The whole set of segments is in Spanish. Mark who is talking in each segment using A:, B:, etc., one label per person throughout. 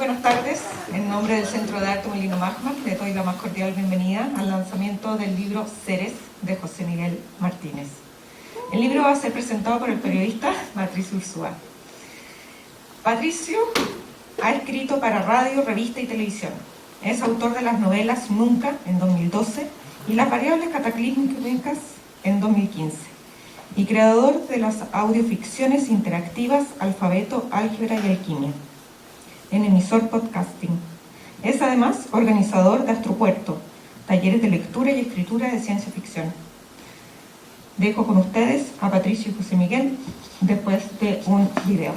A: buenas tardes. En nombre del Centro de Arte Molino Magma, le doy la más cordial bienvenida al lanzamiento del libro Seres de José Miguel Martínez. El libro va a ser presentado por el periodista Patricio Ursúa. Patricio ha escrito para radio, revista y televisión. Es autor de las novelas Nunca, en 2012, y Las variables cataclísmicas, en 2015, y creador de las audioficciones interactivas Alfabeto, Álgebra y Alquimia, en Emisor Podcasting. Es además organizador de Astropuerto, talleres de lectura y escritura de ciencia ficción. Dejo con ustedes a Patricio y José Miguel después de un video.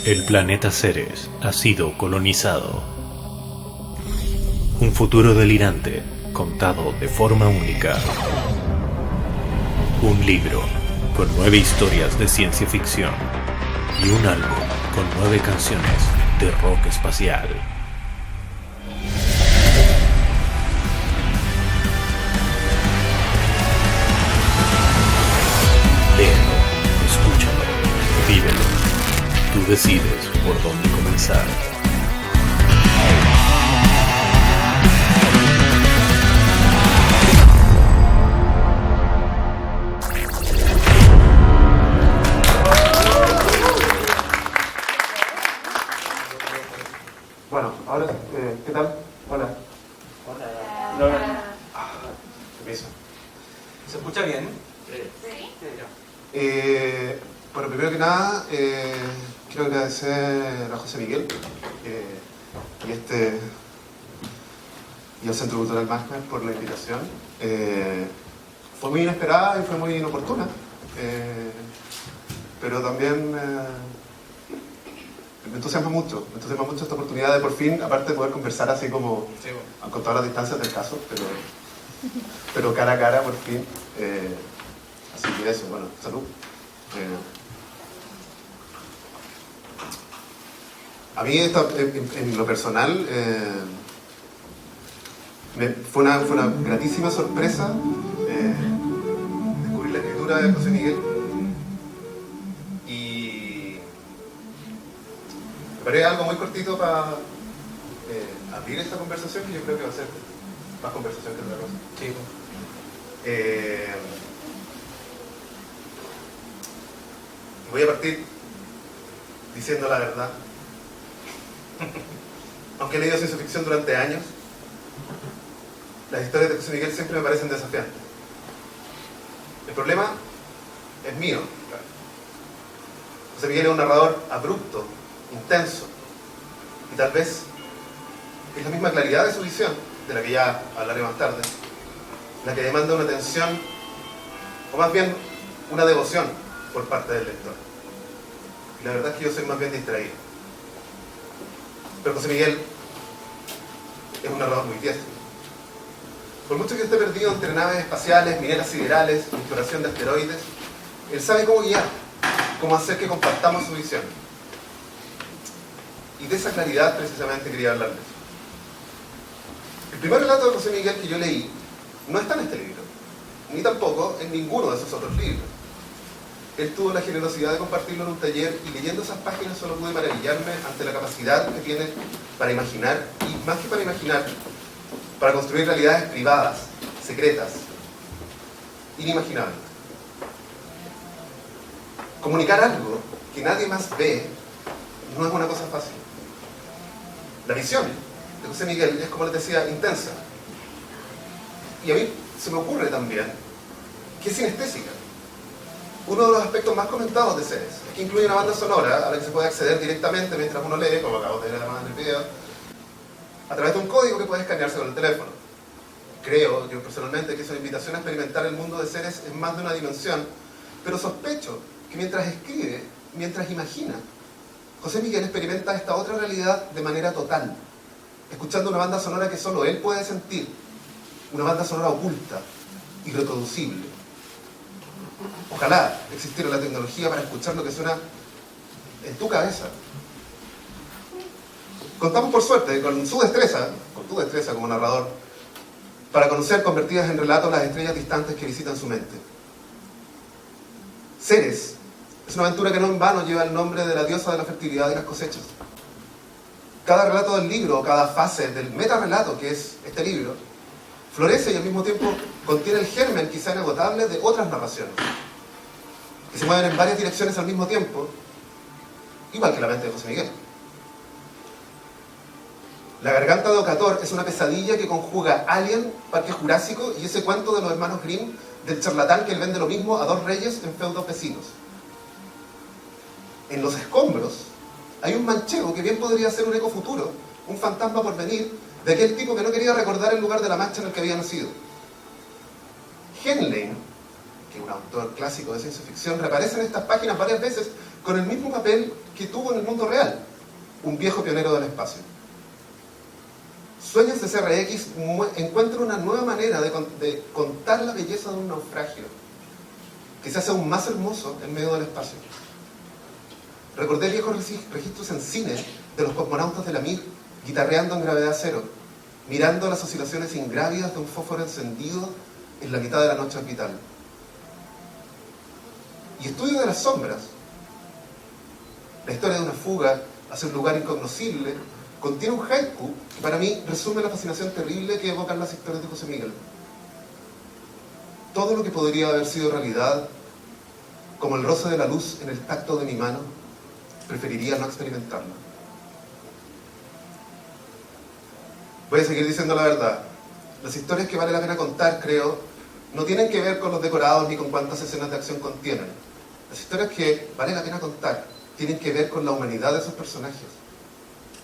B: El planeta Ceres ha sido colonizado. Un futuro delirante, contado de forma única. Un libro con 9 historias de ciencia ficción y un álbum con 9 canciones de rock espacial. Léelo, escúchalo, vívelo. Tú decides por dónde comenzar.
C: Bueno, ahora, ¿qué tal? Hola.
D: Hola.
C: Permiso. ¿Se escucha bien?
D: Sí.
C: Bueno, primero que nada, quiero agradecer a José Miguel y al Centro Cultural Magma por la invitación. Fue muy inesperada y fue muy inoportuna, pero también me entusiasma mucho esta oportunidad de por fin, aparte de poder conversar así como con todas las distancias del caso, pero cara a cara por fin. Así que eso, bueno, salud. A mí en lo personal fue una gratísima sorpresa descubrir la escritura de José Miguel y preparé algo muy cortito para abrir esta conversación, que yo creo que va a ser más conversación que otra cosa.
D: Sí.
C: Voy a partir diciendo la verdad. Aunque he leído ciencia ficción durante años, las historias de José Miguel siempre me parecen desafiantes. El problema es mío. José Miguel es un narrador abrupto, intenso, y tal vez es la misma claridad de su visión, de la que ya hablaré más tarde, la que demanda una atención, o más bien una devoción por parte del lector. Y la verdad es que yo soy más bien distraído. Pero José Miguel es un narrador muy diestro. Por mucho que esté perdido entre naves espaciales, mineras siderales, exploración de asteroides, él sabe cómo guiar, cómo hacer que compartamos su visión. Y de esa claridad precisamente quería hablarles. El primer relato de José Miguel que yo leí no está en este libro, ni tampoco en ninguno de sus otros libros. Él tuvo la generosidad de compartirlo en un taller y leyendo esas páginas solo pude maravillarme ante la capacidad que tiene para imaginar, y más que para imaginar, para construir realidades privadas, secretas, inimaginables. Comunicar algo que nadie más ve no es una cosa fácil. La visión de José Miguel es, como les decía, intensa. Y a mí se me ocurre también que es sinestésica. Uno de los aspectos más comentados de Ceres es que incluye una banda sonora a la que se puede acceder directamente mientras uno lee, como acabo de ver además en el video, a través de un código que puede escanearse con el teléfono. Creo, yo personalmente, que es una invitación a experimentar el mundo de Ceres en más de una dimensión, pero sospecho que mientras escribe, mientras imagina, José Miguel experimenta esta otra realidad de manera total, escuchando una banda sonora que solo él puede sentir, una banda sonora oculta, irreproducible. Ojalá existiera la tecnología para escuchar lo que suena en tu cabeza. Contamos por suerte con tu destreza como narrador, para conocer convertidas en relatos las estrellas distantes que visitan su mente. Ceres es una aventura que no en vano lleva el nombre de la diosa de la fertilidad y las cosechas. Cada relato del libro, cada fase del metarrelato que es este libro, florece y al mismo tiempo contiene el germen quizá inagotable de otras narraciones, que se mueven en varias direcciones al mismo tiempo, igual que la mente de José Miguel. La garganta de Ocator es una pesadilla que conjuga Alien, Parque Jurásico y ese cuento de los hermanos Grimm del charlatán que él vende lo mismo a dos reyes en feudos vecinos. En Los Escombros hay un manchego que bien podría ser un eco futuro, un fantasma por venir de aquel tipo que no quería recordar el lugar de la mancha en el que había nacido. Henlein, que es un autor clásico de ciencia ficción, reaparece en estas páginas varias veces con el mismo papel que tuvo en el mundo real, un viejo pionero del espacio. Sueños de CRX encuentra una nueva manera de contar la belleza de un naufragio, que se hace aún más hermoso en medio del espacio. Recordé viejos registros en cine de los cosmonautas de la Mir guitarreando en gravedad cero, mirando las oscilaciones ingrávidas de un fósforo encendido en la mitad de la noche orbital. Y Estudio de las Sombras, la historia de una fuga hacia un lugar incognoscible, contiene un haiku que para mí resume la fascinación terrible que evocan las historias de José Miguel. Todo lo que podría haber sido realidad, como el roce de la luz en el tacto de mi mano, preferiría no experimentarlo. Voy a seguir diciendo la verdad. Las historias que vale la pena contar, creo, no tienen que ver con los decorados ni con cuántas escenas de acción contienen. Las historias que vale la pena contar tienen que ver con la humanidad de sus personajes,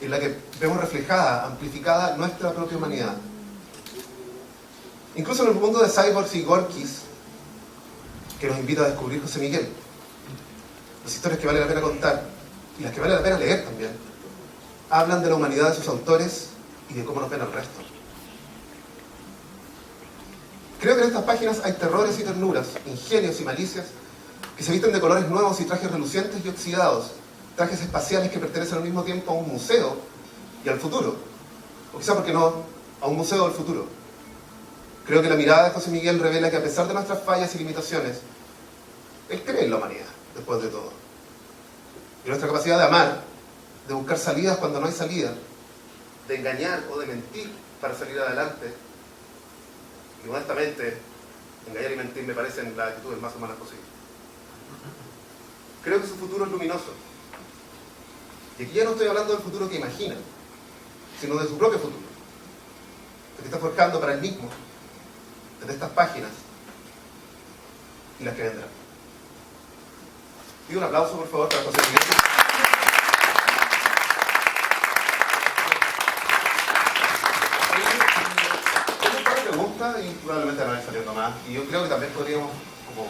C: en la que vemos reflejada, amplificada nuestra propia humanidad. Incluso en el mundo de cyborgs y gorkis que nos invita a descubrir José Miguel, las historias que vale la pena contar y las que vale la pena leer también hablan de la humanidad de sus autores y de cómo nos ven al resto. Creo que en estas páginas hay terrores y ternuras, ingenios y malicias que se visten de colores nuevos y trajes relucientes y oxidados, trajes espaciales que pertenecen al mismo tiempo a un museo y al futuro, o quizá, ¿por qué no?, a un museo del futuro. Creo que la mirada de José Miguel revela que a pesar de nuestras fallas y limitaciones, él cree en la humanidad, después de todo. Y nuestra capacidad de amar, de buscar salidas cuando no hay salida, de engañar o de mentir para salir adelante, y honestamente, engañar y mentir me parecen las actitudes más humanas posibles. Creo que su futuro es luminoso. Y aquí ya no estoy hablando del futuro que imaginan, sino de su propio futuro, que está forjando para él mismo, desde estas páginas y las que vendrán. Pido un aplauso, por favor, para José Miguel. Tengo un par de preguntas y probablemente van a ir saliendo más. Y yo creo que también podríamos como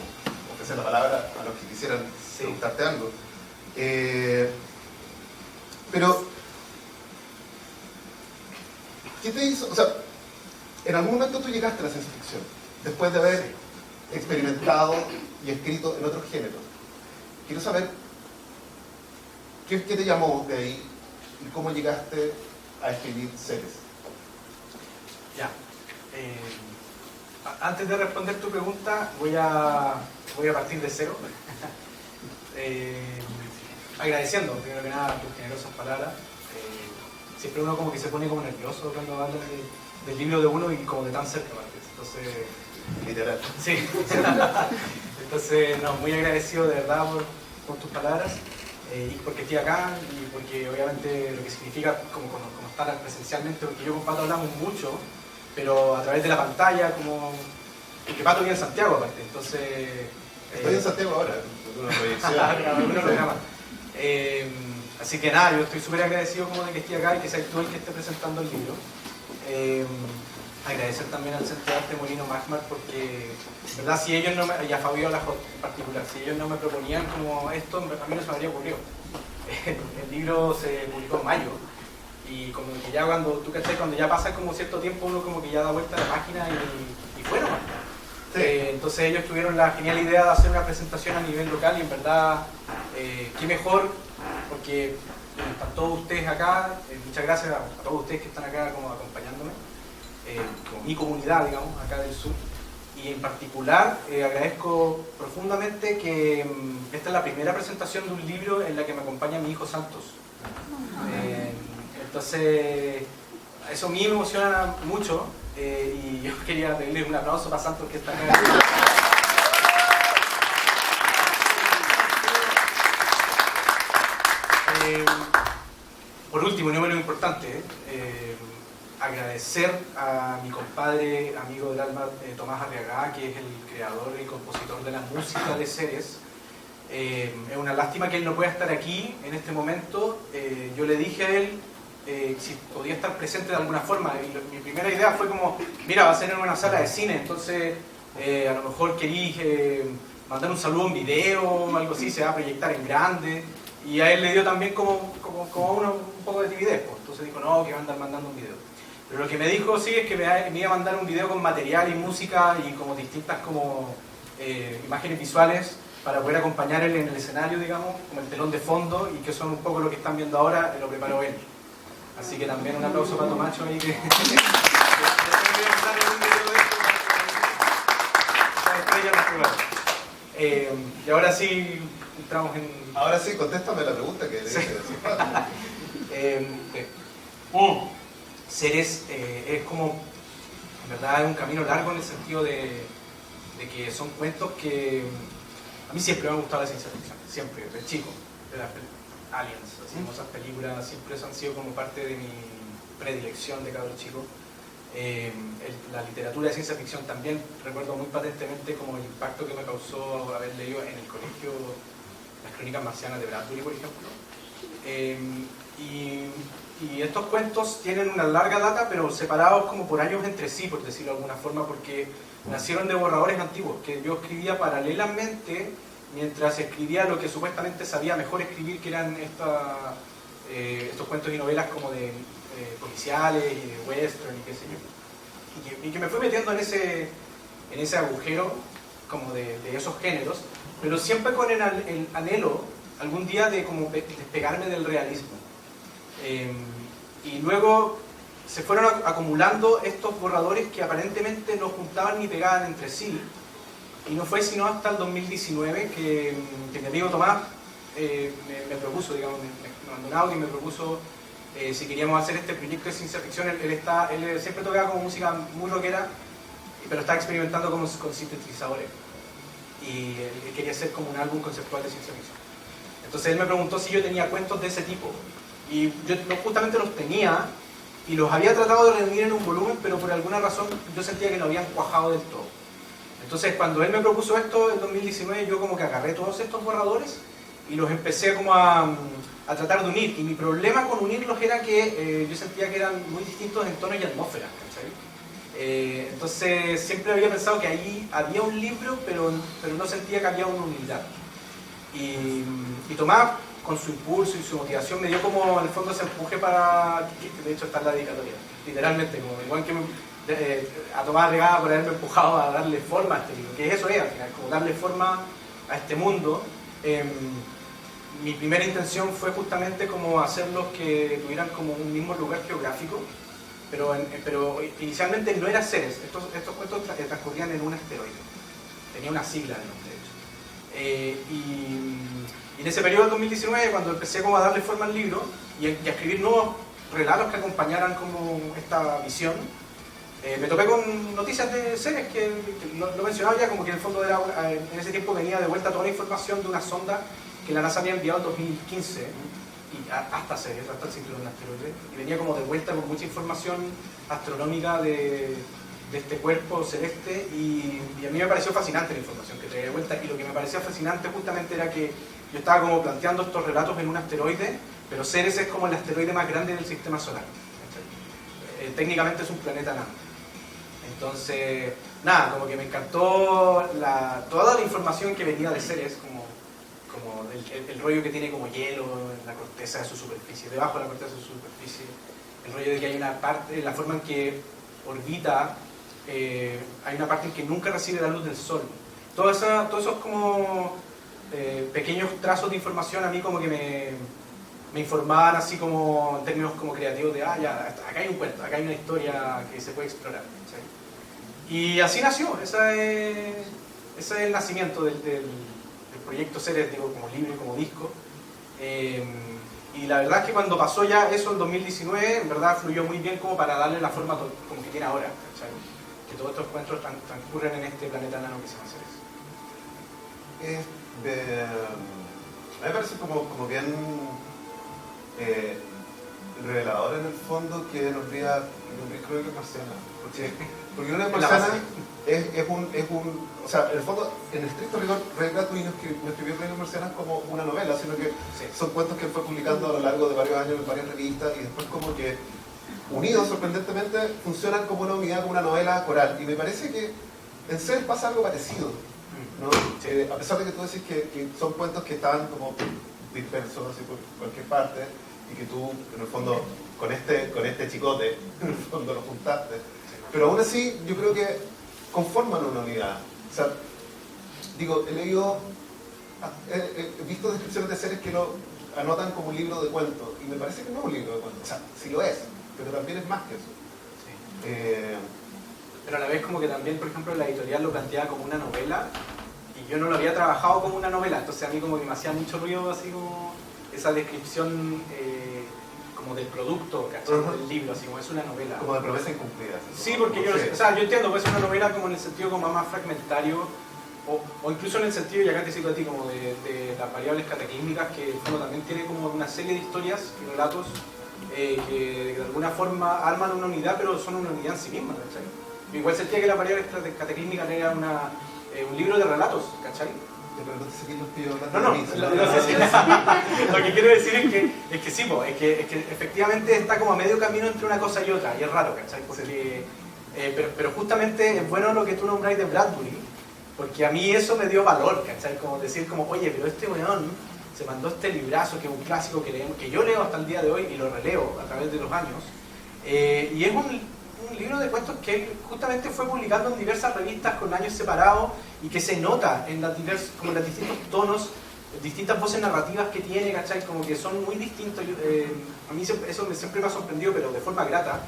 C: ofrecer la palabra a los que quisieran preguntarte algo. Pero, ¿qué te hizo? O sea, en algún momento tú llegaste a la ciencia ficción, después de haber experimentado y escrito en otros géneros. Quiero saber qué te llamó de ahí y cómo llegaste a escribir Ceres.
E: Ya. Antes de responder tu pregunta, voy a partir de cero. Agradeciendo, primero que nada, tus generosas palabras. Siempre uno como que se pone como nervioso cuando habla del libro de uno y como de tan cerca, entonces...
C: Literal.
E: Sí. Entonces, no, muy agradecido de verdad por tus palabras, y porque estoy acá, y porque obviamente lo que significa como estar presencialmente, porque yo con Pato hablamos mucho, pero a través de la pantalla, porque Pato vive en Santiago aparte, entonces...
C: Estoy en Santiago ahora, en una proyección.
E: Así que nada, yo estoy súper agradecido como de que esté acá y que seas tú el que esté presentando el libro. Agradecer también al Centro de Arte Molino Magmar porque, verdad, si ellos no me, y a Fabio Lajot en particular, si ellos no me proponían como esto, a mí no se me habría ocurrido. El libro se publicó en mayo y como que ya cuando ya pasa como cierto tiempo uno como que ya da vuelta a la máquina y fueron. Sí. Entonces ellos tuvieron la genial idea de hacer una presentación a nivel local y en verdad, qué mejor, porque están todos ustedes acá, muchas gracias a todos ustedes que están acá como acompañándome, como mi comunidad, digamos, acá del sur. Y en particular agradezco profundamente que esta es la primera presentación de un libro en la que me acompaña mi hijo Santos. Entonces, eso a mí me emociona mucho y yo quería pedirle un aplauso para Santos que está acá. Por último, y no menos importante, agradecer a mi compadre, amigo del alma, Tomás Arriagada, que es el creador y compositor de la música de Ceres. Es una lástima que él no pueda estar aquí en este momento. Yo le dije a él si podía estar presente de alguna forma, y mi primera idea fue como, mira, va a ser en una sala de cine, entonces a lo mejor querís mandar un saludo en video o algo así, se va a proyectar en grande, y a él le dio también como un poco de timidez, pues. Entonces dijo, no, que va a andar mandando un video. Pero lo que me dijo sí es que me iba a mandar un video con material y música y como distintas como imágenes visuales para poder acompañar él en el escenario, digamos, como el telón de fondo, y que son un poco lo que están viendo ahora, lo preparó él. Así que también un aplauso para Tomacho ahí que y ahora sí entramos en...
C: Ahora sí, contéstame la pregunta que le hice de su padre.
E: Ceres es como, en verdad, es un camino largo en el sentido de que son cuentos que a mí siempre me ha gustado la ciencia ficción, siempre, desde chico, de las Aliens, así como esas películas siempre han sido como parte de mi predilección de cabrón chico. La literatura de ciencia ficción también recuerdo muy patentemente como el impacto que me causó haber leído en el colegio las Crónicas Marcianas de Bradbury, por ejemplo. Y estos cuentos tienen una larga data, pero separados como por años entre sí, por decirlo de alguna forma, porque nacieron de borradores antiguos que yo escribía paralelamente mientras escribía lo que supuestamente sabía mejor escribir, que eran estos cuentos y novelas como de policiales y de western y qué sé yo. Y que me fui metiendo en ese agujero como de esos géneros, pero siempre con el anhelo algún día de como despegarme del realismo. Y luego se fueron acumulando estos borradores que aparentemente no juntaban ni pegaban entre sí, y no fue sino hasta el 2019 que mi amigo Tomás me propuso, digamos, me mandó un audio y me propuso si queríamos hacer este proyecto de ciencia ficción. Él siempre tocaba como música muy rockera, pero está experimentando con sintetizadores, y él quería hacer como un álbum conceptual de ciencia ficción. Entonces él me preguntó si yo tenía cuentos de ese tipo, y yo justamente los tenía y los había tratado de reunir en un volumen, pero por alguna razón yo sentía que no habían cuajado del todo. Entonces cuando él me propuso esto en 2019, yo como que agarré todos estos borradores y los empecé como a tratar de unir, y mi problema con unirlos era que yo sentía que eran muy distintos en tonos y atmósferas, ¿cachai? Entonces siempre había pensado que ahí había un libro, pero no sentía que había una unidad. Y Tomás, con su impulso y su motivación, me dio como en el fondo ese empuje para, que de hecho está en la dedicatoria, literalmente, como igual que a Tomás Arriagada por haberme empujado a darle forma a este libro, que eso es al final, como darle forma a este mundo. Mi primera intención fue justamente como hacerlos que tuvieran como un mismo lugar geográfico, pero inicialmente no era Ceres. Estos cuentos transcurrían en un asteroide, tenía una sigla de nombre, de hecho. Y en ese periodo del 2019, cuando empecé como a darle forma al libro y a escribir nuevos relatos que acompañaran como esta visión, me topé con noticias de Ceres que lo mencionaba ya, como que en el fondo en ese tiempo venía de vuelta toda la información de una sonda que la NASA había enviado en 2015 y hasta Ceres, hasta el cinturón de asteroides, y venía como de vuelta con mucha información astronómica de este cuerpo celeste, y a mí me pareció fascinante la información que traía de vuelta, y lo que me parecía fascinante justamente era que yo estaba como planteando estos relatos en un asteroide, pero Ceres es como el asteroide más grande del sistema solar. Técnicamente es un planeta nano. Entonces, nada, como que me encantó toda la información que venía de Ceres, como el rollo que tiene como hielo en la corteza de su superficie, debajo de la corteza de su superficie, el rollo de que hay una parte, la forma en que orbita, hay una parte en que nunca recibe la luz del sol. Todos esos como pequeños trazos de información a mí como que me informaban así como en términos como creativos de, ya, acá hay un cuento, acá hay una historia que se puede explorar, ¿cachai? Y así nació, ese es el nacimiento del proyecto Seres, digo, como libro y como disco. Y la verdad es que cuando pasó ya eso en 2019, en verdad fluyó muy bien como para darle la forma como que tiene ahora, ¿cachai? Que todos estos encuentros transcurren en este planeta nano que se llama Seres.
C: A mí me parece como bien revelador en el fondo que nos diga Crónicas Marcianas, porque Crónicas Marcianas es un, o sea, en el fondo, en estricto rigor, Ray Bradbury no escribió Crónicas Marcianas como una novela, sino que son cuentos que él fue publicando a lo largo de varios años en varias revistas, y después como que unidos sorprendentemente funcionan como una unidad, como una novela coral, y me parece que en Seres pasa algo parecido, ¿no? A pesar de que tú decís que son cuentos que estaban como dispersos así por cualquier parte, y que tú, en el fondo, con este chicote, en el fondo lo juntaste. Pero aún así, yo creo que conforman una unidad. O sea, digo, he visto descripciones de Seres que lo anotan como un libro de cuentos, y me parece que no es un libro de cuentos. O sea, sí lo es, pero también es más que eso.
E: Sí. Pero a la vez como que también, por ejemplo, la editorial lo planteaba como una novela, y yo no lo había trabajado como una novela, entonces a mí como que me hacía mucho ruido así como esa descripción como del producto, ¿cachai? Del libro, así como es una novela.
C: Como de promesa incumplida.
E: Sí, porque yo entiendo, puede ser una novela como en el sentido como más fragmentario, o incluso en el sentido, y acá te cito a ti, como de las variables cataclísmicas, que en fondo también tiene como una serie de historias y relatos que de alguna forma arman una unidad, pero son una unidad en sí misma, ¿cachai? Yo igual sentía que las variables cataclísmicas era un libro de relatos, ¿cachai?
C: Pero no te saqué los pillos
E: lo que quiero decir es que sí, es que efectivamente está como a medio camino entre una cosa y otra, y es raro, ¿cachai? Porque, pero justamente es bueno lo que tú nombráis de Bradbury, porque a mí eso me dio valor, ¿cachai? Como decir, como, oye, pero este weón se mandó este librazo que es un clásico que yo leo hasta el día de hoy y lo releo a través de los años, y es un libro de cuentos que él justamente fue publicando en diversas revistas con años separados, y que se nota en como los distintos tonos, distintas voces narrativas que tiene, ¿cachai? Como que son muy distintos. A mí eso siempre me ha sorprendido, pero de forma grata,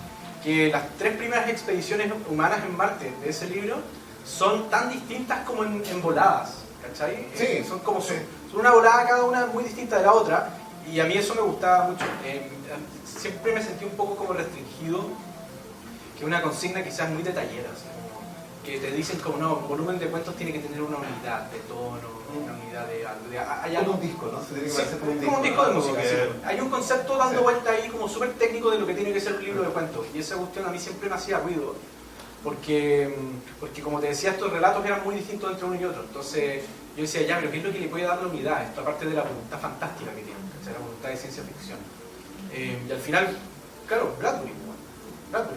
E: que las 3 primeras expediciones humanas en Marte de ese libro son tan distintas como en voladas, ¿cachai?
C: Sí,
E: son como son una volada cada una muy distinta de la otra, y a mí eso me gustaba mucho. Siempre me sentí un poco como restringido, que una consigna quizás muy detallera, ¿sí? Que te dicen como no, un volumen de cuentos tiene que tener una unidad de tono, una unidad de algo. Hay algo,
C: como un disco, ¿no? Se tiene que parecer
E: como
C: como
E: un disco de música.
C: que...
E: Sí. Hay un concepto dando vuelta ahí como súper técnico de lo que tiene que ser un libro de cuentos. Y esa cuestión a mí siempre me hacía ruido. Porque como te decía, estos relatos eran muy distintos entre uno y otro. Entonces yo decía, ya, pero ¿qué es lo que le puede dar la unidad? Esto aparte de la voluntad fantástica que tiene, ¿cachai? La voluntad de ciencia ficción. Y al final, claro, Bradbury,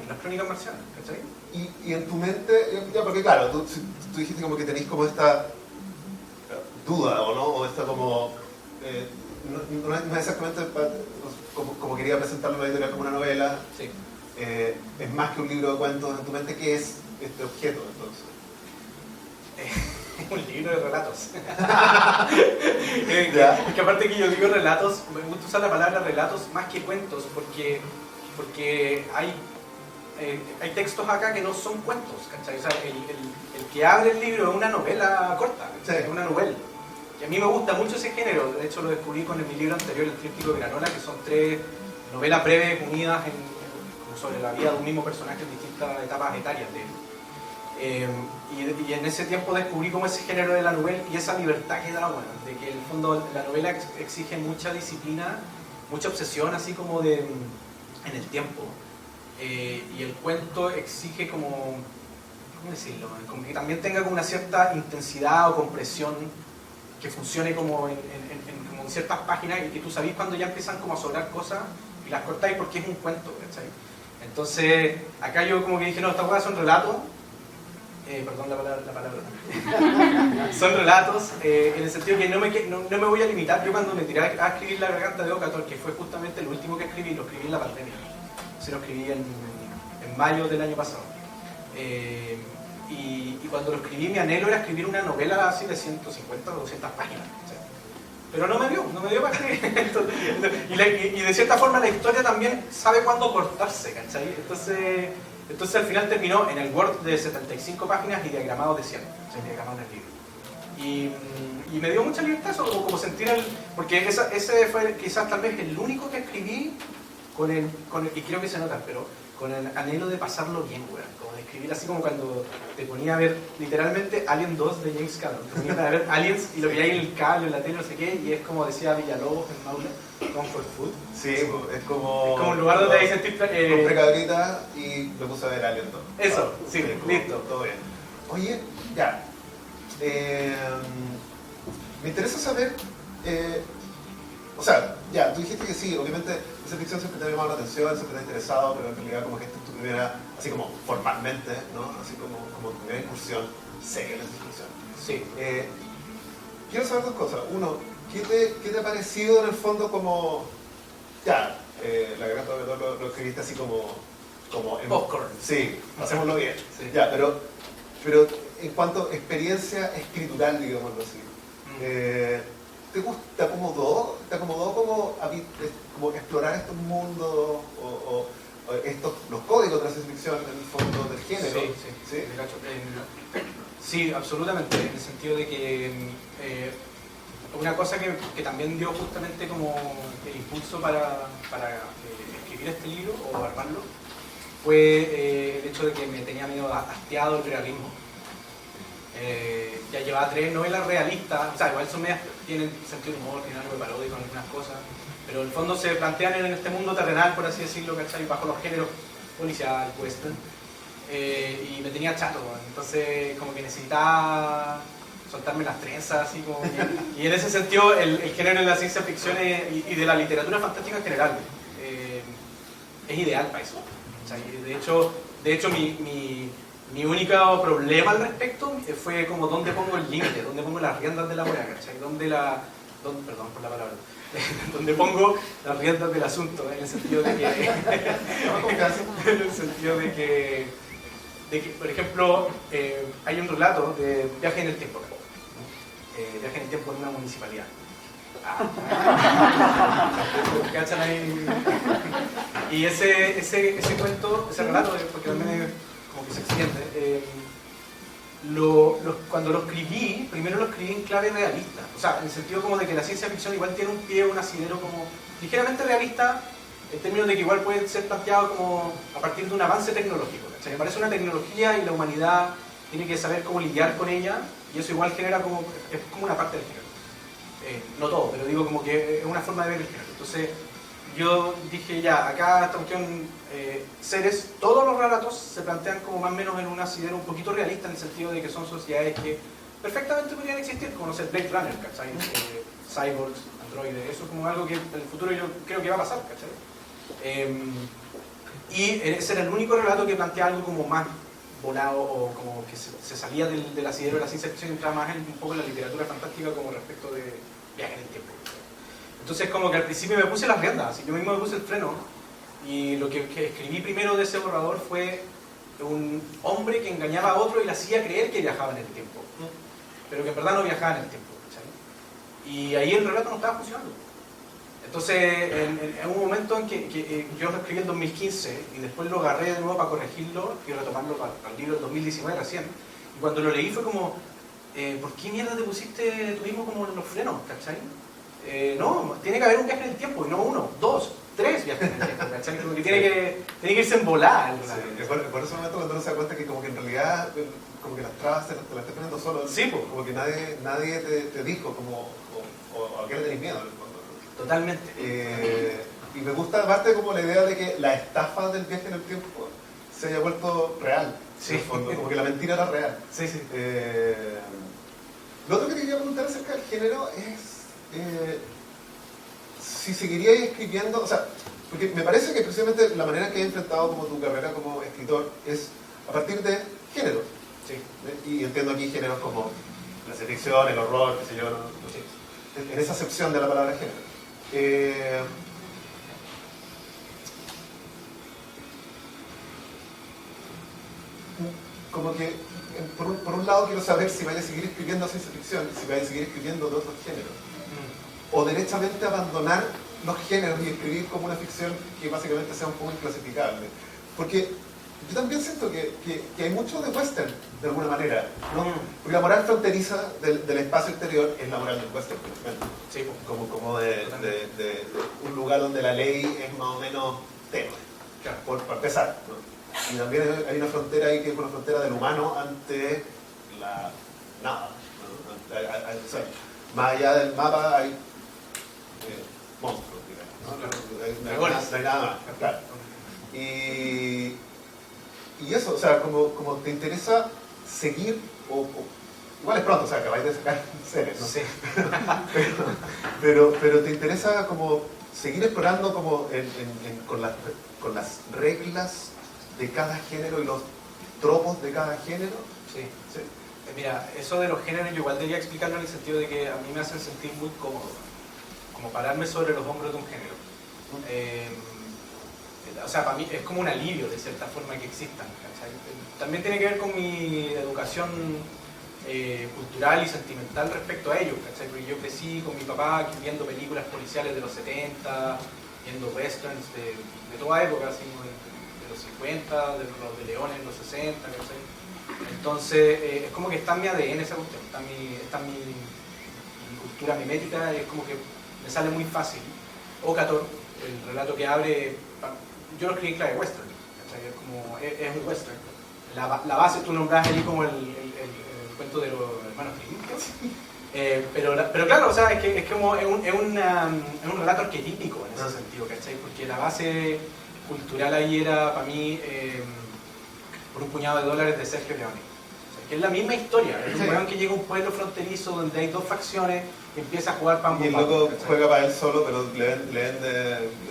E: las Crónicas Marcianas, ¿cachai?
C: Y en tu mente, ya porque claro, tú dijiste como que tenéis como esta duda, ¿o no? O esta como... no es exactamente como quería presentarlo en la editorial como una novela.
E: Sí.
C: Es más que un libro de cuentos en tu mente. ¿Qué es este objeto, entonces?
E: Un libro de relatos. Es que aparte que yo digo relatos, me gusta usar la palabra relatos más que cuentos, porque hay textos acá que no son cuentos, ¿cachai? O sea, el que abre el libro es una novela corta, ¿cachai? Es una novela. Y a mí me gusta mucho ese género, de hecho lo descubrí con mi libro anterior, El Tríptico de Granola, que son 3 novelas breves unidas como sobre la vida de un mismo personaje en distintas etapas etarias de él. Y en ese tiempo descubrí como ese género de la novela y esa libertad que da, bueno, de que en el fondo la novela exige mucha disciplina, mucha obsesión así como en el tiempo. Y el cuento exige como, ¿cómo decirlo? Como que también tenga como una cierta intensidad o compresión que funcione como en ciertas páginas, y que tú sabís cuando ya empiezan como a sobrar cosas y las cortáis porque es un cuento, ¿cachai? Entonces acá yo como que dije, no, estas cosas son relatos, perdón la palabra son relatos, en el sentido que no me voy a limitar. Yo cuando me tiré a escribir La Garganta de Ocator, que fue justamente el último que escribí, lo escribí en la pandemia. Se lo escribí en mayo del año pasado. Y cuando lo escribí, mi anhelo era escribir una novela así de 150 o 200 páginas. pero no me dio para creer. Y de cierta forma la historia también sabe cuándo cortarse, ¿cachai? Entonces al final terminó en el Word de 75 páginas y diagramado de 100, o sea, diagramado en el libro. Y me dio mucha libertad eso, como sentir porque ese fue quizás tal vez el único que escribí y creo que se nota, pero con el anhelo de pasarlo bien, weón. Como de escribir así como cuando te ponía a ver literalmente Alien 2 de James Cameron. Te ponía a ver Aliens y lo veía en el cable, en la tele, no sé qué, y es como decía Villalobos en Maule, Comfort Food.
C: Sí, es como
E: un lugar donde hay sentir...
C: compré cabrita y me puse a ver Alien 2.
E: Eso, sí, listo.
C: Todo bien. Oye, ya. Me interesa saber... o sea, ya, tú dijiste que sí, obviamente esa ficción siempre te ha llamado la atención, siempre te ha interesado, pero en realidad como que esta es tu primera, así como formalmente, ¿no? Así como tu primera incursión seria en esa ficción.
E: Sí.
C: Quiero saber dos cosas. Uno, ¿qué te ha parecido en el fondo como... Ya, la garganta de todo lo escribiste así como en...
E: Popcorn.
C: Sí, hacémoslo bien.
E: Sí.
C: Ya, pero en cuanto a experiencia escritural, digámoslo así, ¿te acomodó como explorar estos mundos o los códigos de la ciencia ficción en el fondo del género?
E: Sí. Sí, absolutamente, en el sentido de que una cosa que también dio justamente como el impulso para escribir este libro o armarlo fue el hecho de que me tenía medio hastiado el realismo. Ya llevaba 3 novelas realistas, o sea, igual son medias, tienen sentido de humor, tienen algo de paródico en algunas cosas, pero en el fondo se plantean en este mundo terrenal, por así decirlo, ¿cachai? Bajo los géneros policial, western, y me tenía chato, entonces como que necesitaba soltarme las trenzas, así como y en ese sentido el género de la ciencia ficción y de la literatura fantástica en general es ideal para eso. O sea, de hecho mi único problema al respecto fue como dónde pongo el límite, dónde pongo las riendas de la hueá, ¿cachai? Perdón por la palabra, dónde pongo las riendas del asunto, en el sentido de que, por ejemplo, hay un relato de viaje en el tiempo, viaje en el tiempo en una municipalidad. ¿Cachan ahí? Y ese cuento, ese relato, porque también es como que se extiende, cuando lo escribí, primero lo escribí en clave realista, o sea, en el sentido como de que la ciencia ficción igual tiene un pie, un asidero como ligeramente realista, en términos de que igual puede ser planteado como a partir de un avance tecnológico, ¿cachai? Me parece una tecnología y la humanidad tiene que saber cómo lidiar con ella, y eso igual genera es como una parte del género. No todo, pero digo como que es una forma de ver el género. Entonces yo dije ya, acá esta cuestión, seres, todos los relatos se plantean como más o menos en un asidero un poquito realista, en el sentido de que son sociedades que perfectamente podrían existir, como no sé, Blade Runner, ¿cachai? Cyborgs, androides, eso es como algo que en el futuro yo creo que va a pasar, ¿cachai? Y ese era el único relato que plantea algo como más volado o como que se salía del asidero de la ciencia ficción y entraba más un poco en la literatura fantástica como respecto de viaje en el tiempo. Entonces como que al principio me puse las riendas, así yo mismo me puse el freno y lo que escribí primero de ese borrador fue un hombre que engañaba a otro y le hacía creer que viajaba en el tiempo, pero que en verdad no viajaba en el tiempo, ¿cachai? Y ahí el relato no estaba funcionando. Entonces en un momento en que yo lo escribí en 2015 y después lo agarré de nuevo para corregirlo y retomarlo para el libro del 2019 recién, y cuando lo leí fue como ¿por qué mierda te pusiste tú mismo como en los frenos, cachai? No, tiene que haber un viaje en el tiempo, y no 1, 2, 3 viajes en el tiempo, ¿cachai? Como que tiene que irse en volar.
C: Sí, por ese momento cuando uno se da cuenta que como que en realidad como que las trabas te las estás poniendo solo,
E: sí, pues.
C: Como que nadie te dijo como, o a qué le tenés miedo en el fondo.
E: Totalmente.
C: Y me gusta aparte como la idea de que la estafa del viaje en el tiempo se haya vuelto real,
E: sí.
C: En el fondo, como que la mentira era real.
E: Sí, sí.
C: Lo otro que te quería preguntar acerca del género es si seguiríais escribiendo, o sea, porque me parece que precisamente la manera que he enfrentado como tu carrera como escritor es a partir de géneros.
E: Sí.
C: Y entiendo aquí géneros como la ciencia ficción, el horror, qué sé yo, sí. En esa acepción de la palabra género. Como que por un lado quiero saber si vais a seguir escribiendo ciencia ficción, si vais a seguir escribiendo de otros géneros. o derechamente abandonar los géneros y escribir como una ficción que básicamente sea un poco inclasificable. Porque yo también siento que hay mucho de western, de alguna manera, ¿no? Porque la moral fronteriza del espacio exterior es la moral del western, por ejemplo.
E: Sí,
C: Como de un lugar donde la ley es más o menos tenue,
E: claro.
C: para empezar, ¿no? Y también hay una frontera ahí que es una frontera del humano ante la nada, ¿no? O sea, más allá del mapa hay monstruos, digamos, ¿no? No hay nada más, claro. Y eso, o sea, como te interesa seguir, igual es pronto, o sea, acabáis de sacar series, ¿no?
E: Sí.
C: pero te interesa como seguir explorando como con las reglas de cada género y los tropos de cada género.
E: Sí, sí. Mira, eso de los géneros yo igual debería explicarlo en el sentido de que a mí me hacen sentir muy cómodo, como pararme sobre los hombros de un género. O sea, para mí es como un alivio de cierta forma que existan, ¿cachai? También tiene que ver con mi educación cultural y sentimental respecto a ellos, ¿cachai? Porque yo crecí con mi papá viendo películas policiales de los 70, viendo westerns de toda época, así como de los 50, de los de León en los 60, ¿cachai? Entonces, es como que está en mi ADN esa cuestión, está en mi cultura mimética, es como que me sale muy fácil. Okator, el relato que abre, yo lo escribí en clave western, ¿cachai? Es un western. La base tú nombras ahí como el cuento de los hermanos Grimm, pero claro, o sea, es un relato arquetípico en ese sentido, ¿cachai? Porque la base cultural ahí era para mí por un puñado de dólares de Sergio Leone, o sea, que es la misma historia, es un weón que llega a un pueblo fronterizo donde hay dos facciones y empieza a jugar pan.
C: Y el loco juega para él solo, pero le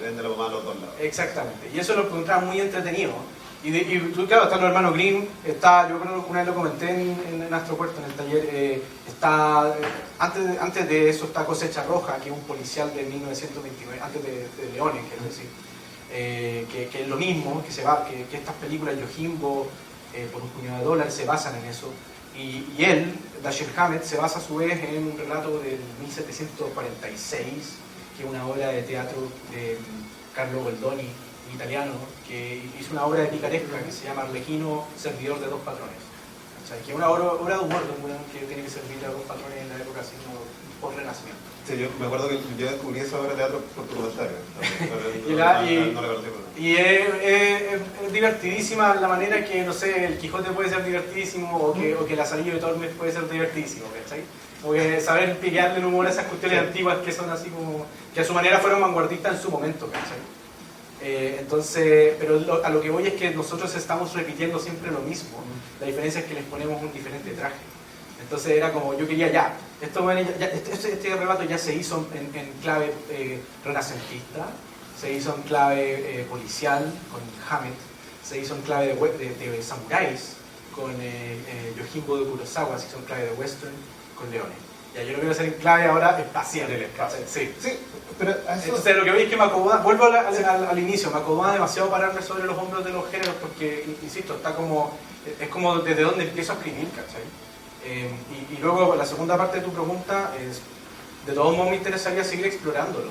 C: vende la mamá a los dos lados.
E: Exactamente, y eso lo encontraba muy entretenido. Y tú, claro, están los hermanos Grimm, está, yo creo que una vez lo comenté en Astro Puerto, en el taller, está, antes de eso está Cosecha Roja, que es un policial de 1929, antes de Leone, quiero decir, que es lo mismo, que estas películas Yojimbo, por un puñado de dólares, se basan en eso. Y él, Dashiell Hammett, se basa a su vez en un relato del 1746, que es una obra de teatro de Carlo Goldoni, un italiano, que hizo una obra de picaresca que se llama Arlequino, servidor de dos patrones. O sea, que es una obra de humor de un weón que tiene que servir a dos patrones en la época así como post-renacimiento.
C: Sí, yo me acuerdo que yo descubrí esa obra de teatro por tu comentario.
E: Y es divertidísima la manera que, no sé, el Quijote puede ser divertidísimo o que Lazarillo de Tormes puede ser divertidísimo, ¿cachai? O que saber pillarle el humor a esas cuestiones antiguas que son así como, que a su manera fueron vanguardistas en su momento, ¿cachai? Entonces, pero a lo que voy es que nosotros estamos repitiendo siempre lo mismo, la diferencia es que les ponemos un diferente traje. Entonces era como, yo quería este relato ya se hizo en clave renacentista, se hizo en clave policial con Hammett, se hizo en clave de samuráis con Yojimbo de Kurosawa, se hizo en clave de western con Leone. Ya, yo lo quiero hacer en clave ahora espacial. Sí.
C: Pero eso...
E: Entonces lo que veis es que me acomoda, vuelvo al inicio, me acomoda demasiado pararme sobre los hombros de los géneros porque, insisto, es como desde donde empiezo a escribir, ¿cachai? Y luego la segunda parte de tu pregunta es, de todos modos me interesaría seguir explorándolo.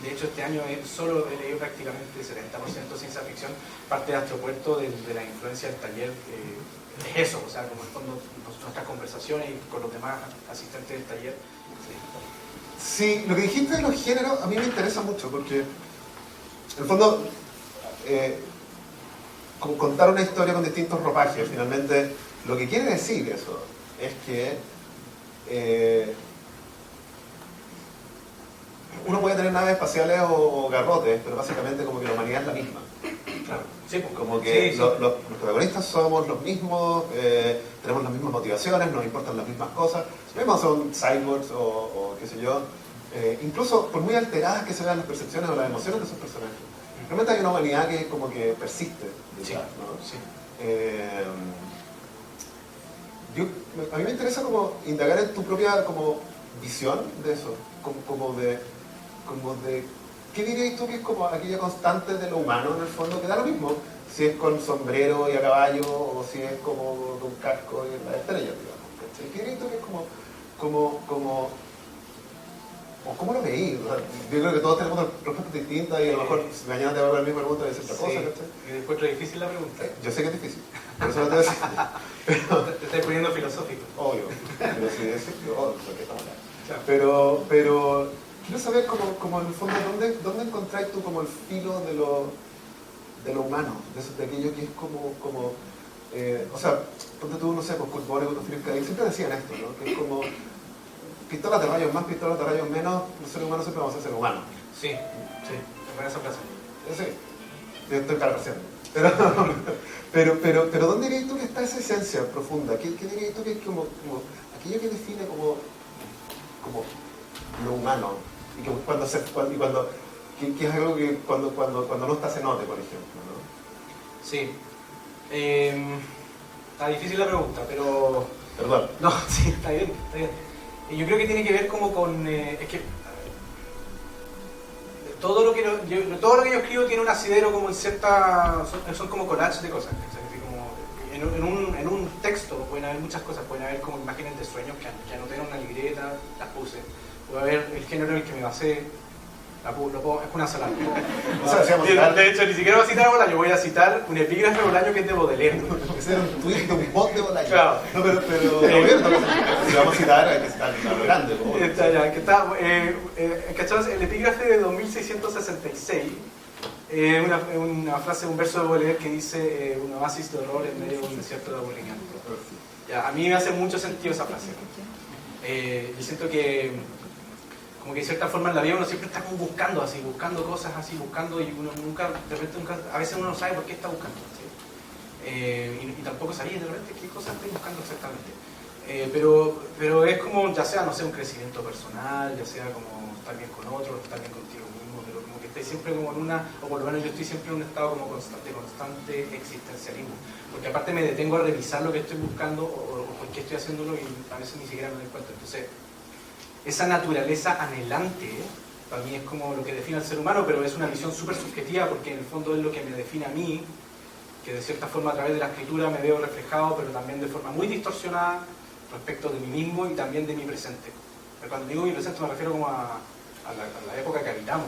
E: De hecho este año solo he leído prácticamente 70% ciencia ficción, parte de Astro Puerto de la influencia del taller, es eso, o sea, como en el fondo nuestras conversaciones y con los demás asistentes del taller.
C: Sí, lo que dijiste de los géneros a mí me interesa mucho porque en el fondo como contar una historia con distintos ropajes, finalmente lo que quiere decir eso es que uno puede tener naves espaciales o garrotes, pero básicamente como que la humanidad es la misma.
E: Claro. Sí,
C: como que
E: sí.
C: Los protagonistas somos los mismos, tenemos las mismas motivaciones, nos importan las mismas cosas, mismos son cyborgs o qué sé yo, incluso por muy alteradas que se vean las percepciones o las emociones de esos personajes. Realmente hay una humanidad que como que persiste,
E: sí,
C: ¿no?
E: Sí.
C: A mí me interesa como indagar en tu propia como visión de eso, como de ¿qué dirías tú que es como aquella constante de lo humano en el fondo? Que da lo mismo si es con sombrero y a caballo o si es como con casco y en la estrella, digamos. ¿Qué dirías tú que es como o cómo lo veí. O sea, yo creo que todos tenemos respuestas distintas y a lo mejor si mañana te va a ver la misma pregunta y decir otra cosa.
E: Sí, y encuentro difícil la pregunta.
C: Yo sé que es difícil, por eso no te voy a decir.
E: Te estás poniendo filosófico.
C: Obvio, pero sí, es porque estamos acá. Pero quiero saber como en el fondo, ¿dónde encontráis tú como el filo de lo humano? De aquello que es como o sea, ponte tú, no sé, pues Kurt Vonnegut o Philip K. Dick siempre decían esto, ¿no? Que es como pistolas de rayos más, pistolas de rayos menos, los seres humanos siempre vamos a ser humanos.
E: Sí, me parece esa frase.
C: Sí, yo estoy parafraseando. Pero ¿dónde dirías tú que está esa esencia profunda? ¿Qué dirías tú que es como aquello que define como lo humano? Y que que es algo que cuando no está se note, por ejemplo, ¿no?
E: Sí. Está difícil la pregunta, pero...
C: Perdón.
E: No, sí, está bien. Yo creo que tiene que ver como con... es que todo lo que yo escribo tiene un asidero como en cierta... Son como collages de cosas. Como en un texto pueden haber muchas cosas. Pueden haber como imágenes de sueños que anoté en una libreta, las puse. Puede haber el género en el que me basé. Es una salada. De hecho, ni siquiera voy a citar a Bolaño, voy a citar un epígrafe de Bolaño que es de Baudelaire.
C: Ese era un tweet de un bot de Bolaño.
E: Claro.
C: No, pero si vamos a citar, hay que citar lo grande.
E: ¿Cachai? El epígrafe de 2666 una frase, un verso de Baudelaire que dice un oasis de horror en medio de un desierto de aburrimiento. A mí me hace mucho sentido esa frase. Yo siento que como que de cierta forma en la vida uno siempre está como buscando cosas así, y uno nunca, a veces uno no sabe por qué está buscando, ¿sí? Y tampoco sabía de repente qué cosas estoy buscando exactamente. Pero es como, ya sea, no sé, un crecimiento personal, ya sea como estar bien con otros, estar bien contigo mismo, pero como que estés siempre como en una, o por lo menos yo estoy siempre en un estado como constante existencialismo, porque aparte me detengo a revisar lo que estoy buscando o por qué estoy haciéndolo y a veces ni siquiera me doy cuenta. Entonces, esa naturaleza anhelante, para mí es como lo que define al ser humano, pero es una visión súper subjetiva porque en el fondo es lo que me define a mí, que de cierta forma a través de la escritura me veo reflejado, pero también de forma muy distorsionada respecto de mí mismo y también de mi presente. Pero cuando digo mi presente me refiero como a la época que habitamos,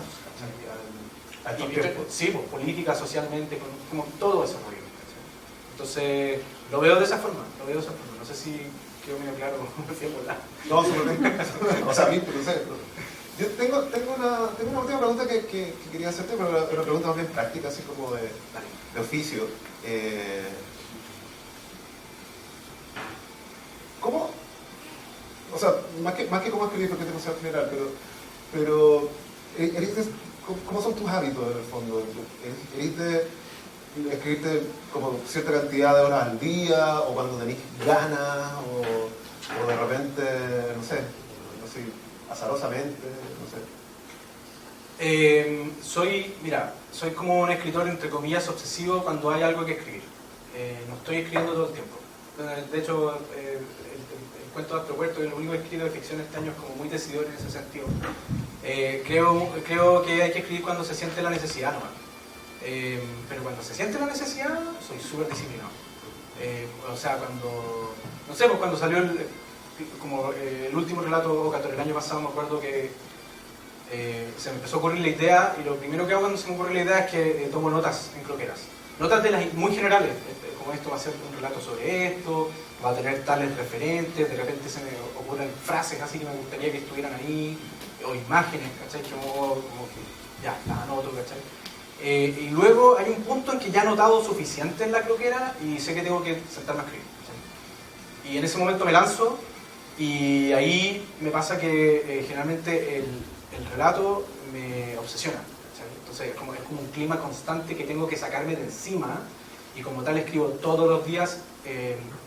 E: sí, pues, política, socialmente, como todo eso. Entonces, lo veo de esa forma. No sé si quedó medio claro cómo se volar.
C: No, absolutamente. O sea, a mí, no sé. Yo tengo una última pregunta que quería hacerte, pero una pregunta más bien práctica, así como de oficio. ¿Cómo? O sea, más que cómo escribir, porque es demasiado general, pero ¿cómo son tus hábitos en el fondo? ¿Eres de escribirte como cierta cantidad de horas al día, o cuando tenés ganas, o de repente, no sé, azarosamente, no sé?
E: Soy como un escritor entre comillas obsesivo cuando hay algo que escribir. No estoy escribiendo todo el tiempo. De hecho, el cuento de Astropuerto, el único escrito de ficción este año, es como muy decidor en ese sentido. Creo que hay que escribir cuando se siente la necesidad nomás. Pero cuando se siente la necesidad, soy súper disciplinado. O sea, cuando salió el último relato Ocator el año pasado, me acuerdo que se me empezó a ocurrir la idea, y lo primero que hago cuando se me ocurre la idea es que tomo notas en croqueras. Notas de las muy generales, como esto va a ser un relato sobre esto, va a tener tales referentes, de repente se me ocurren frases así que me gustaría que estuvieran ahí, o imágenes, ¿cachai? Como que ya, las anoto, ¿cachai? Y luego hay un punto en que ya he notado suficiente en la croquera y sé que tengo que sentarme a escribir, ¿cachai? Y en ese momento me lanzo, y ahí me pasa que generalmente el relato me obsesiona, ¿cachai? Entonces es como un clima constante que tengo que sacarme de encima, y como tal escribo todos los días,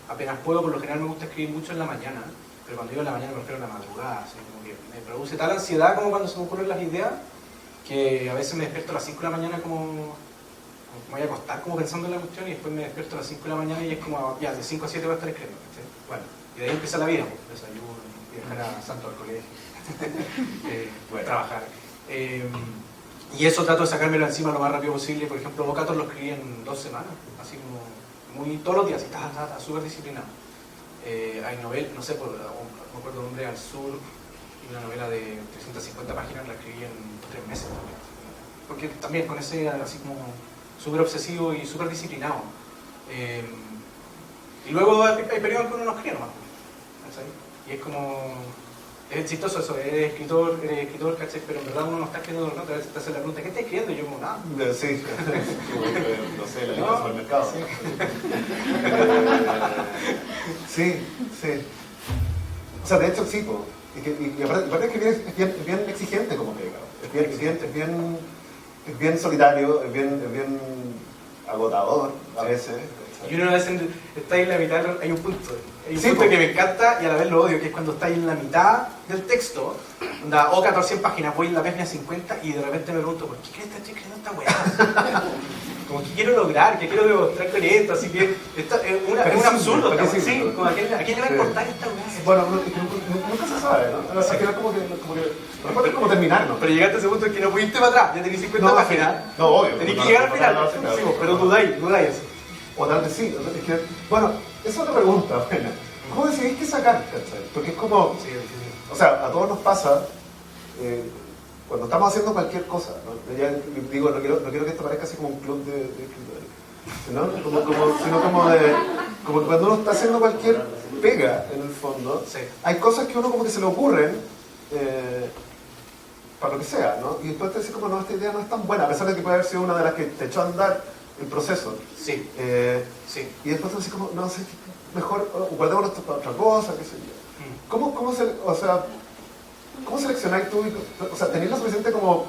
E: apenas puedo. Por lo general me gusta escribir mucho en la mañana, pero cuando digo en la mañana me refiero a la madrugada, así como que me produce tal ansiedad como cuando se me ocurren las ideas, que a veces me despierto a las 5 de la mañana como me voy a acostar como pensando en la cuestión, y después me despierto a las 5 de la mañana y es como, ya, de 5 a 7 voy a estar escribiendo, ¿sí? Bueno, y de ahí empieza la vida, pues, desayuno, y dejar a Santo al colegio, trabajar. Y eso trato de sacármelo encima lo más rápido posible. Por ejemplo, Bocator lo escribí en 2 semanas, así como todos los días, y está súper disciplinado. Hay novelas, no sé, me acuerdo de Hombre al Sur, y una novela de 350 páginas la escribí en 3 meses también. Porque también con ese así como súper obsesivo y súper disciplinado. Y luego hay periodos en que uno no escribe nomás. ¿Sabes? Y es como... Es chistoso eso, eres escritor, ¿cachai? Pero en verdad uno no está escribiendo, ¿no? Te hace la pregunta, ¿qué estás escribiendo? Y yo como, nada.
C: Sí, no sé, la lista del supermercado. Sí, sí. O sea, de hecho sí, po. Y aparte es que es bien exigente como pega. Es bien solitario, es bien agotador a veces.
E: Y uno a veces está ahí en la mitad, hay un punto
C: Sí,
E: que me encanta y a la vez lo odio, que es cuando está ahí en la mitad del texto, o 14 páginas, voy en la página 50 y de repente me pregunto, ¿por qué crees que estoy escribiendo esta weá? Como que quiero lograr, que quiero demostrar con esto, así que esto es un absurdo. Sí, como ¿a quién le va a importar esta weá?
C: Bueno, nunca se sabe, ¿no? Al final como que no es como terminar, ¿no?
E: Pero llegaste a ese punto en que no pudiste para atrás, ya tenías 50 páginas.
C: No, obvio.
E: Tenés que llegar al final, pero dudáis eso.
C: O tal vez sí, es que, bueno, esa es otra pregunta, buena. ¿Cómo decidís qué sacar, cachai? Porque es como,
E: Sí.
C: o sea, a todos nos pasa, cuando estamos haciendo cualquier cosa, ¿no? Ya digo, no quiero que esto parezca así como un club de escritores, sino como cuando uno está haciendo cualquier pega, en el fondo,
E: Sí.
C: hay cosas que uno como que se le ocurren, para lo que sea, ¿no? Y después te dice como, no, esta idea no es tan buena, a pesar de que puede haber sido una de las que te echó a andar el proceso.
E: Sí. Sí.
C: Y después tú dices como, no sé, mejor guardémonos esto para otra cosa, qué sé yo. ¿Cómo seleccionáis tú? O sea, ¿tenéis lo suficiente como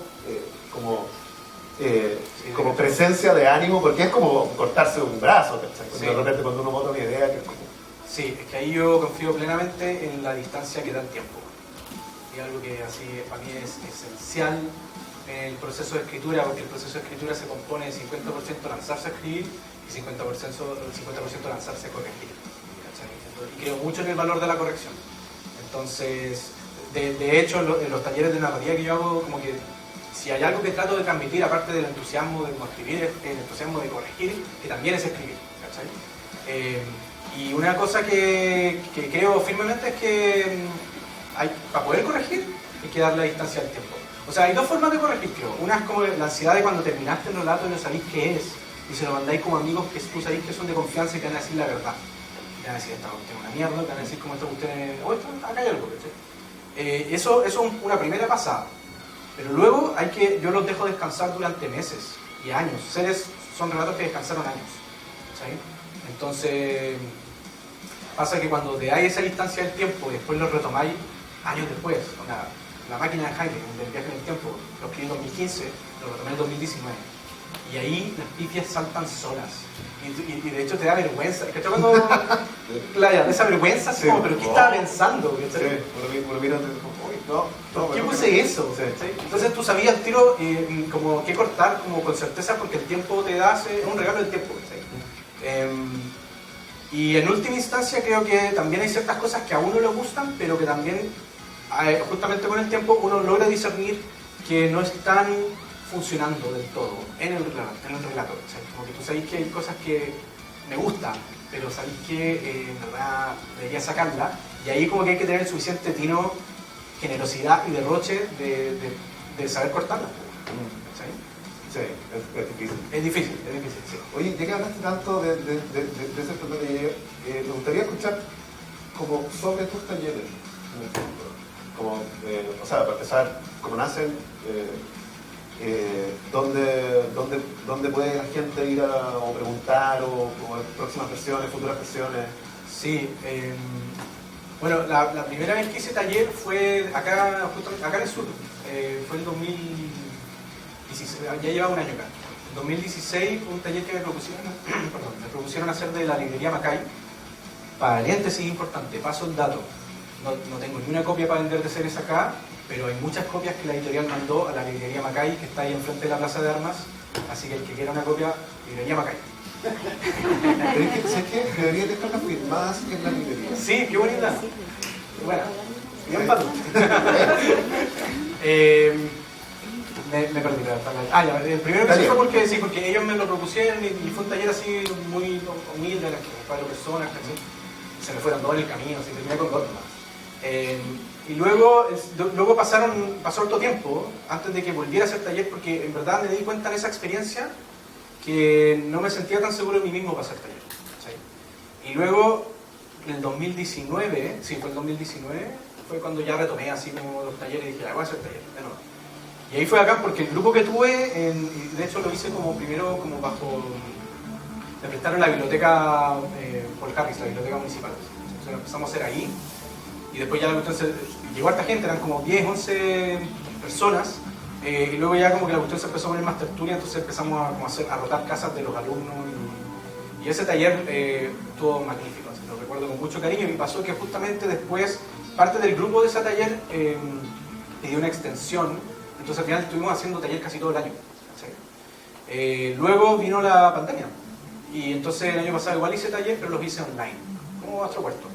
C: presencia de ánimo? Porque es como cortarse un brazo, ¿cachai?
E: Sí.
C: De repente cuando uno bota una idea que es como...
E: Sí, es que ahí yo confío plenamente en la distancia que da el tiempo. Y algo que así para mí es esencial en el proceso de escritura, porque el proceso de escritura se compone de 50% lanzarse a escribir y 50% lanzarse a corregir. ¿Cachai? Y creo mucho en el valor de la corrección. Entonces, de hecho, en los talleres de narrativa que yo hago, como que si hay algo que trato de transmitir, aparte del entusiasmo de escribir, el entusiasmo de corregir, que también es escribir. ¿Cachai? Y una cosa que creo firmemente es que para poder corregir hay que darle la distancia al tiempo. O sea, hay dos formas de corregir, creo. Una es como la ansiedad de cuando terminaste el relato y no sabéis qué es, y se lo mandáis como amigos que tú sabéis que son de confianza y que van a decir la verdad. Te van a decir, esta cuestión es una mierda, te van a decir como esta cuestión es... acá hay algo, ¿cachai? Eso es una primera pasada. Pero luego yo los dejo descansar durante meses y años. Son relatos que descansaron años. ¿Sabes? Entonces, pasa que cuando te dais esa distancia del tiempo y después los retomáis años después, la máquina de Jaime, del viaje en el tiempo, lo escribí en 2015, lo retomé en 2019. Y ahí las pifias saltan solas. Y de hecho te da vergüenza. ¿Cachai? Cuando esa vergüenza, así como, ¿pero qué estaba pensando? ¿Cachai?
C: Sí, me lo miro como,
E: ¿Qué puse eso?
C: Sí.
E: Entonces tú sabías al tiro como qué cortar como con certeza porque el tiempo te da, es un regalo del tiempo. Y en última instancia creo que también hay ciertas cosas que a uno le gustan, pero que también justamente con el tiempo uno logra discernir que no están funcionando del todo en el relato. Como que tú sabes que hay cosas que me gustan, pero sabéis que en verdad debería sacarla, y ahí como que hay que tener el suficiente tino, generosidad y derroche de saber cortarla.
C: Sí, es difícil.
E: Es difícil, sí.
C: Oye, ya que hablaste tanto de ese primer taller, me gustaría escuchar como sobre tus talleres, en el fondo. Como, o sea, para empezar, cómo nacen, dónde puede la gente ir o preguntar, o próximas versiones, futuras versiones.
E: Sí, bueno, la primera vez que hice taller fue acá en el sur, fue en 2016, ya lleva un año acá. En 2016 fue un taller que me propusieron hacer de la librería Macay. Paréntesis importante, paso el dato. No tengo ni una copia para vender de series acá, pero hay muchas copias que la editorial mandó a la librería Macay, que está ahí enfrente de la Plaza de Armas, así que el que quiera una copia, librería Macay.
C: ¿Sabes qué? Debería dejarlas firmadas en la librería.
E: Sí, qué bonita. Bueno, bien pato. Me perdí la ya, el primero que sí fue porque ellos me lo propusieron y fue un taller así muy humilde, para 4 personas, ¿sí? Se me fueron 2 en el camino, así terminé con 2 nomás. Y luego pasó harto tiempo antes de que volviera a hacer taller, porque en verdad me di cuenta en esa experiencia que no me sentía tan seguro de mí mismo para hacer taller. ¿Sí? Y luego, en el 2019, sí, fue el 2019, fue cuando ya retomé así como los talleres y dije, voy a hacer taller de nuevo. Y ahí fue acá porque el grupo que tuve, de hecho lo hice como primero como bajo, me prestaron la biblioteca por Capis, la biblioteca municipal. Entonces lo empezamos a hacer ahí. Y después ya llegó harta gente, eran como 10, 11 personas, y luego ya como que la cuestión se empezó a poner más tertulia, entonces empezamos a rotar casas de los alumnos, y ese taller estuvo magnífico, así, lo recuerdo con mucho cariño, y pasó que justamente después parte del grupo de ese taller pidió una extensión, entonces al final estuvimos haciendo taller casi todo el año. ¿Sí? Luego vino la pandemia, y entonces el año pasado igual hice taller, pero los hice online, como Astro Puerto.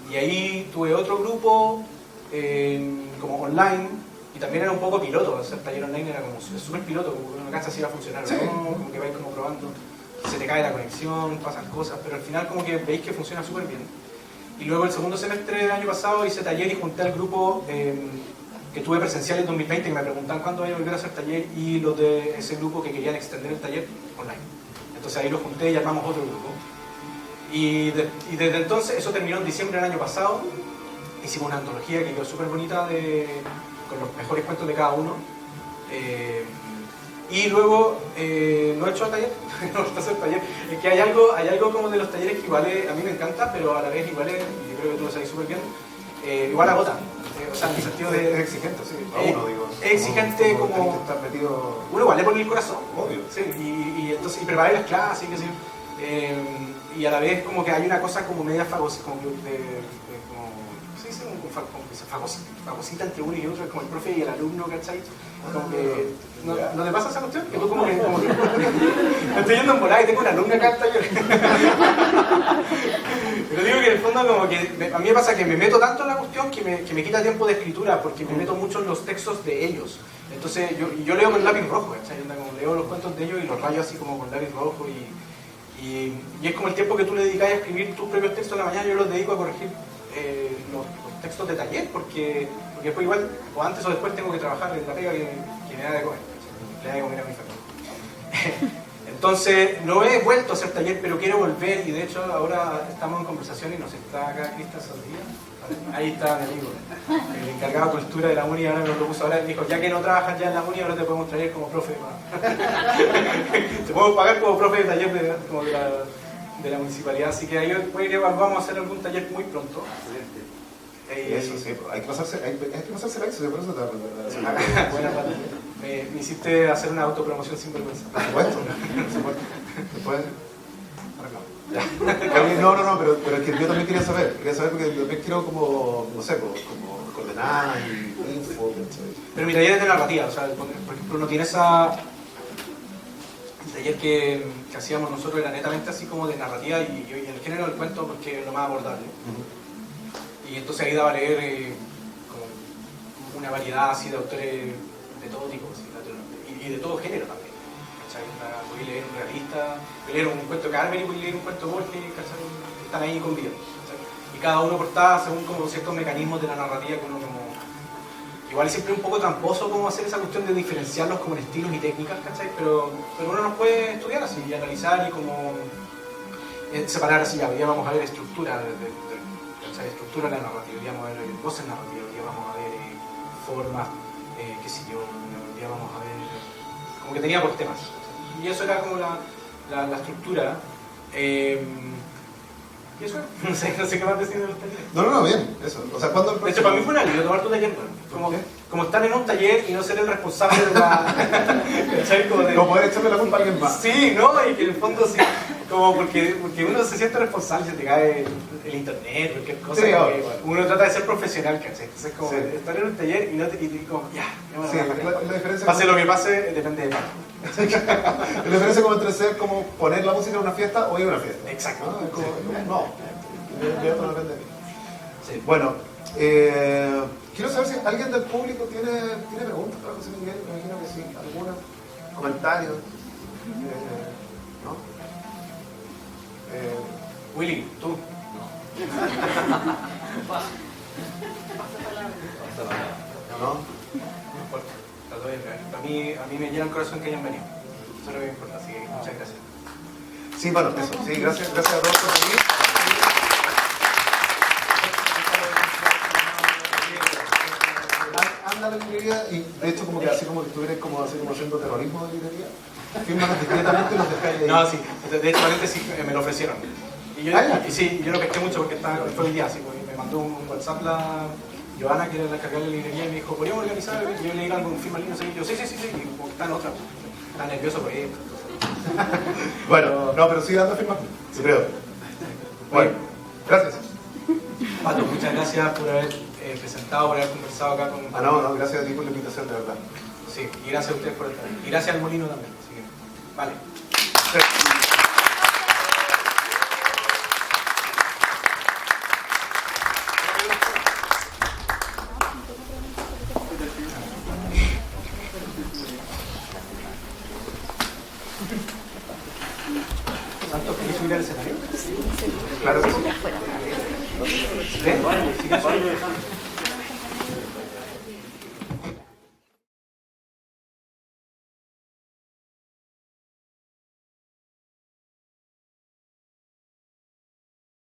E: Y ahí tuve otro grupo como online, y también era un poco piloto. Hacer taller online era como súper piloto, como que uno cansa si iba a funcionar o no, como que vais como probando, se te cae la conexión, pasan cosas, pero al final como que veis que funciona súper bien. Y luego el segundo semestre del año pasado hice taller y junté al grupo que tuve presencial en 2020, que me preguntaban cuándo voy a volver a hacer taller, y los de ese grupo que querían extender el taller online. Entonces ahí los junté y armamos otro grupo. Y desde entonces, eso terminó en diciembre del año pasado, hicimos una antología que quedó súper bonita con los mejores cuentos de cada uno, y luego no he hecho taller, no he hecho hacer taller. Es que hay algo como de los talleres que igual a mí me encanta, pero a la vez igual yo creo que tú lo sabes súper bien, igual agota, o sea, en el sentido de...
C: Es exigente, sí, a uno digo.
E: Es exigente como...
C: Estar metido...
E: Uno igual le pone el corazón,
C: obvio.
E: Sí, y preparar las clases, y qué sé yo. Y a la vez como que hay una cosa como media fagosita, como fagosita entre uno y otro, es como el profe y el alumno, ¿cachai? Como que, ¿no te pasa esa cuestión? Que tú como que me estoy yendo en volada y tengo una alumna acá al taller. Pero digo que en el fondo como que a mí me pasa que me meto tanto en la cuestión que me quita tiempo de escritura, porque me meto mucho en los textos de ellos. Entonces yo leo con lápiz rojo, ¿cachai? Como leo los cuentos de ellos y los rayo así como con lápiz rojo, y es como el tiempo que tú le dedicas a escribir tus propios textos en la mañana, yo los dedico a corregir los textos de taller, porque después igual, o antes o después tengo que trabajar en la pega que me da de comer, le da de comer a mi familia. Entonces, no he vuelto a hacer taller, pero quiero volver, y de hecho ahora estamos en conversación y nos está acá Cristian Saldía. Ahí está mi amigo, el encargado de cultura de la uni, ahora me lo propuso, ahora dijo, ya que no trabajas ya en la uni, ahora te podemos traer como profe. Te podemos pagar como profe de taller de la municipalidad, así que ahí vamos a hacer algún taller muy pronto.
C: Eso sí, hay que pasarse el éxito, por eso te va a aprender.
E: Buena parte. Me hiciste hacer una autopromoción sin vergüenza.
C: Por supuesto. Después... No, pero es que yo también quería saber porque yo también quiero como, no sé, como coordenadas y info.
E: Pero mi taller es de narrativa, o sea, por ejemplo, uno tiene esa... El taller que hacíamos nosotros era netamente así como de narrativa y el género del cuento porque es lo más abordable. Y entonces ahí daba a leer como una variedad así de autores de todo tipo, así, y de todo género también. Voy a leer un realista, voy a leer un cuento de Carmen y voy a leer un cuento de Borges, ¿cachai? Están ahí conviviendo. Y cada uno portaba según como ciertos mecanismos de la narrativa que uno como... Igual siempre un poco tramposo como hacer esa cuestión de diferenciarlos como en estilos y técnicas, ¿cachai? Pero uno los puede estudiar así y analizar y como separar así, ya, hoy día vamos a ver estructura estructura de la narrativa, hoy día vamos a ver voces narrativas, hoy día vamos a ver formas, qué sé yo, hoy día vamos a ver... como que tenía por temas. Y eso era como la estructura. Y eso no sé qué más decir de los talleres.
C: No, bien, eso. O sea, ¿cuándo?
E: De hecho, para mí fue un alivio tomar tu taller, como estar en un taller y no ser el responsable de la...
C: Como poder echarle la culpa a alguien más.
E: Sí, ¿no? Y que en el fondo sí, como porque uno se siente responsable, se te cae el internet, cualquier cosa. Sí, uno trata de ser profesional, ¿cachai? Entonces como estar en un taller y no te como,
C: la diferencia
E: pase lo que pase, depende de mí.
C: La diferencia como entre ser como poner la música en una fiesta o ir a una fiesta.
E: Exacto.
C: No, es como, no depende de mí.
E: Sí.
C: Bueno, quiero saber si alguien del público tiene preguntas para José Miguel. Me imagino que sí, alguna, comentarios, ¿no?
E: Willy, tú.
C: ¿No?
E: No importa, está todo bien. A mí me llena el corazón que hayan venido. Eso es lo que me importa, así que muchas gracias.
C: Sí, bueno, eso. Sí, gracias a todos por venir. Anda la librería y de hecho como que así como que estuvieras como haciendo terrorismo de librería. Fírmanos discretamente y los dejáis ahí.
E: No, sí, de hecho paréntesis me lo ofrecieron. Y sí, yo lo pesqué mucho porque fue el día, así, pues, me mandó un WhatsApp la Joana, que era la encargada de la librería, y me dijo, ¿podríamos organizar? Y yo le digo algún firma lindo, y yo, sí, y como que está en otra, está nervioso por esto.
C: Bueno, no, pero sigue dando firmas. Sí, creo. Bueno, gracias.
E: Pato, muchas gracias por haber presentado, por haber conversado acá con...
C: No, gracias a ti por la invitación, de verdad.
E: Sí, y gracias a ustedes por estar. Y gracias al Molino también, así que, vale.
C: Sí.
E: ¿Santos querés subir al escenario?
C: Claro que sí.
E: ¿Ven?